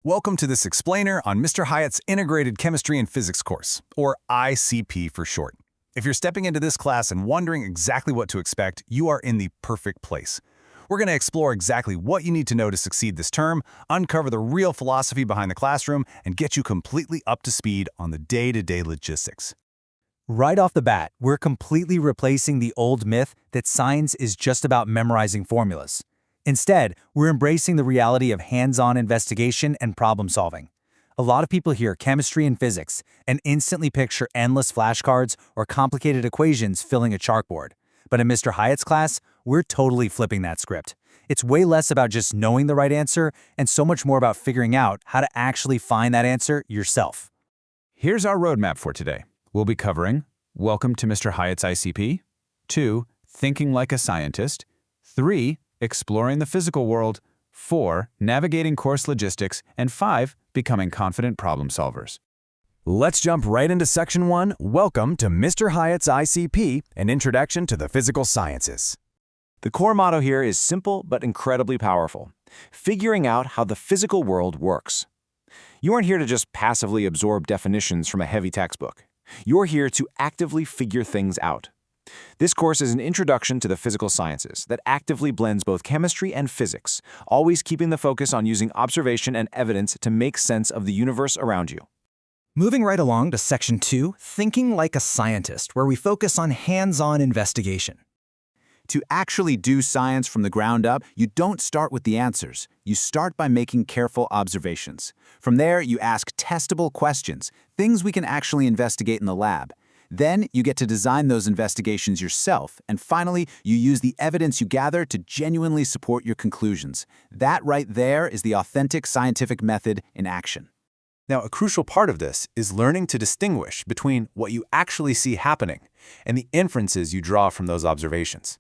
Welcome to this explainer on Mr. Hiatt's Integrated Chemistry and Physics course, or ICP for short. If you're stepping into this class and wondering exactly what to expect, you are in the perfect place. We're going to explore exactly what you need to know to succeed this term, uncover the real philosophy behind the classroom, and get you completely up to speed on the day-to-day logistics. Right off the bat, we're completely replacing the old myth that science is just about memorizing formulas. Instead, we're embracing the reality of hands-on investigation and problem-solving. A lot of people hear chemistry and physics and instantly picture endless flashcards or complicated equations filling a chalkboard. But in Mr. Hiatt's class, we're totally flipping that script. It's way less about just knowing the right answer and so much more about figuring out how to actually find that answer yourself. Here's our roadmap for today. We'll be covering Welcome to Mr. Hiatt's ICP, 2. Thinking like a scientist, 3. Exploring the physical world, 4. Navigating course logistics, and 5. Becoming confident problem solvers. Let's jump right into Section 1, Welcome to Mr. Hiatt's ICP, an introduction to the physical sciences. The core motto here is simple but incredibly powerful: figuring out how the physical world works. You aren't here to just passively absorb definitions from a heavy textbook. You're here to actively figure things out. This course is an introduction to the physical sciences that actively blends both chemistry and physics, always keeping the focus on using observation and evidence to make sense of the universe around you. Moving right along to Section 2, Thinking like a Scientist, where we focus on hands-on investigation. To actually do science from the ground up, you don't start with the answers. You start by making careful observations. From there, you ask testable questions, things we can actually investigate in the lab. Then, you get to design those investigations yourself, and finally, you use the evidence you gather to genuinely support your conclusions. That right there is the authentic scientific method in action. Now, a crucial part of this is learning to distinguish between what you actually see happening and the inferences you draw from those observations.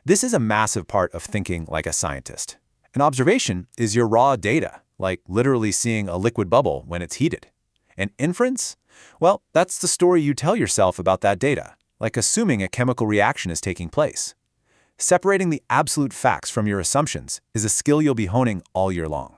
This is a massive part of thinking like a scientist. An observation is your raw data, like literally seeing a liquid bubble when it's heated. An inference? Well, that's the story you tell yourself about that data, like assuming a chemical reaction is taking place. Separating the absolute facts from your assumptions is a skill you'll be honing all year long.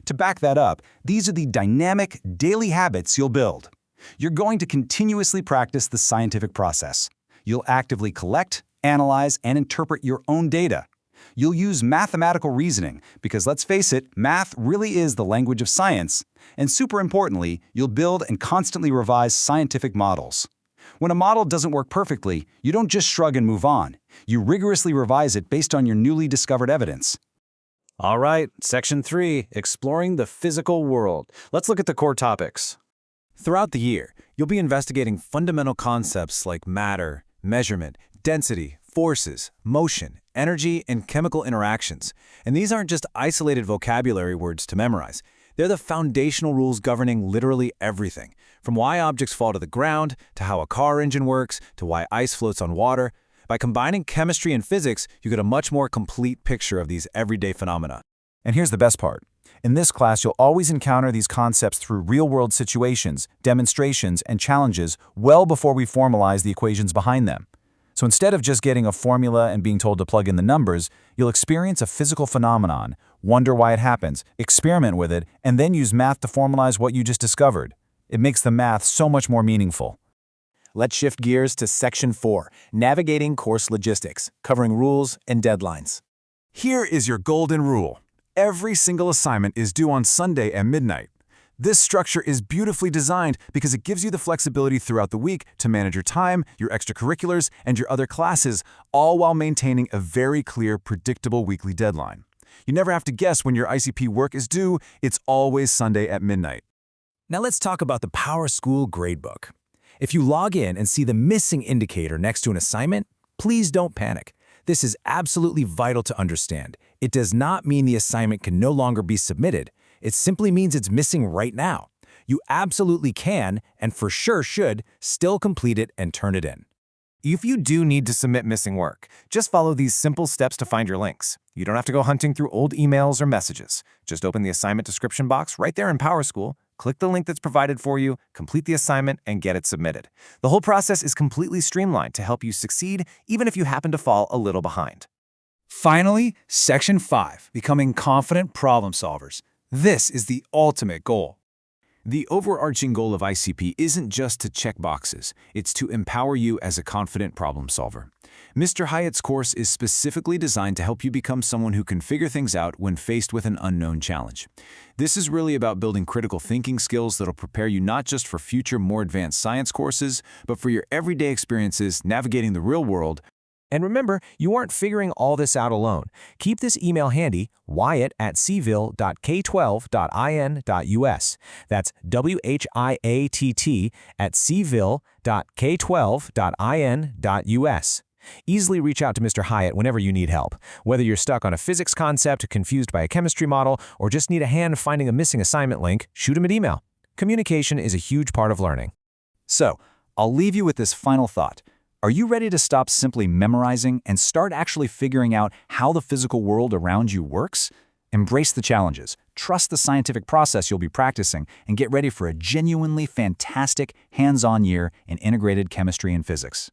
To back that up, these are the dynamic, daily habits you'll build. You're going to continuously practice the scientific process. You'll actively collect, analyze, and interpret your own data. You'll use mathematical reasoning because, let's face it, math really is the language of science. And super importantly, you'll build and constantly revise scientific models. When a model doesn't work perfectly, you don't just shrug and move on. You rigorously revise it based on your newly discovered evidence. All right, Section 3, Exploring the Physical World. Let's look at the core topics. Throughout the year, you'll be investigating fundamental concepts like matter, measurement, density, forces, motion, energy, and chemical interactions. And these aren't just isolated vocabulary words to memorize. They're the foundational rules governing literally everything, from why objects fall to the ground, to how a car engine works, to why ice floats on water. By combining chemistry and physics, you get a much more complete picture of these everyday phenomena. And here's the best part. In this class, you'll always encounter these concepts through real-world situations, demonstrations, and challenges well before we formalize the equations behind them. So instead of just getting a formula and being told to plug in the numbers, you'll experience a physical phenomenon, wonder why it happens, experiment with it, and then use math to formalize what you just discovered. It makes the math so much more meaningful. Let's shift gears to Section 4, Navigating Course Logistics, covering rules and deadlines. Here is your golden rule. Every single assignment is due on Sunday at midnight. This structure is beautifully designed because it gives you the flexibility throughout the week to manage your time, your extracurriculars, and your other classes, all while maintaining a very clear, predictable weekly deadline. You never have to guess when your ICP work is due. It's always Sunday at midnight. Now let's talk about the Power School gradebook. If you log in and see the missing indicator next to an assignment, please don't panic. This is absolutely vital to understand. It does not mean the assignment can no longer be submitted. It simply means it's missing right now. You absolutely can, and for sure should, still complete it and turn it in. If you do need to submit missing work, just follow these simple steps to find your links. You don't have to go hunting through old emails or messages. Just open the assignment description box right there in PowerSchool, click the link that's provided for you, complete the assignment, and get it submitted. The whole process is completely streamlined to help you succeed, even if you happen to fall a little behind. Finally, Section 5, Becoming Confident Problem Solvers. This is the ultimate goal. The overarching goal of ICP isn't just to check boxes, it's to empower you as a confident problem solver. Mr. Hiatt's course is specifically designed to help you become someone who can figure things out when faced with an unknown challenge. This is really about building critical thinking skills that'll prepare you not just for future, more advanced science courses, but for your everyday experiences navigating the real world. And remember, you aren't figuring all this out alone. Keep this email handy, wyatt@cville.k12.in.us. That's WHIATT@cville.k12.in.us. Easily reach out to Mr. Hiatt whenever you need help. Whether you're stuck on a physics concept, confused by a chemistry model, or just need a hand finding a missing assignment link, shoot him an email. Communication is a huge part of learning. So, I'll leave you with this final thought. Are you ready to stop simply memorizing and start actually figuring out how the physical world around you works? Embrace the challenges, trust the scientific process you'll be practicing, and get ready for a genuinely fantastic, hands-on year in integrated chemistry and physics.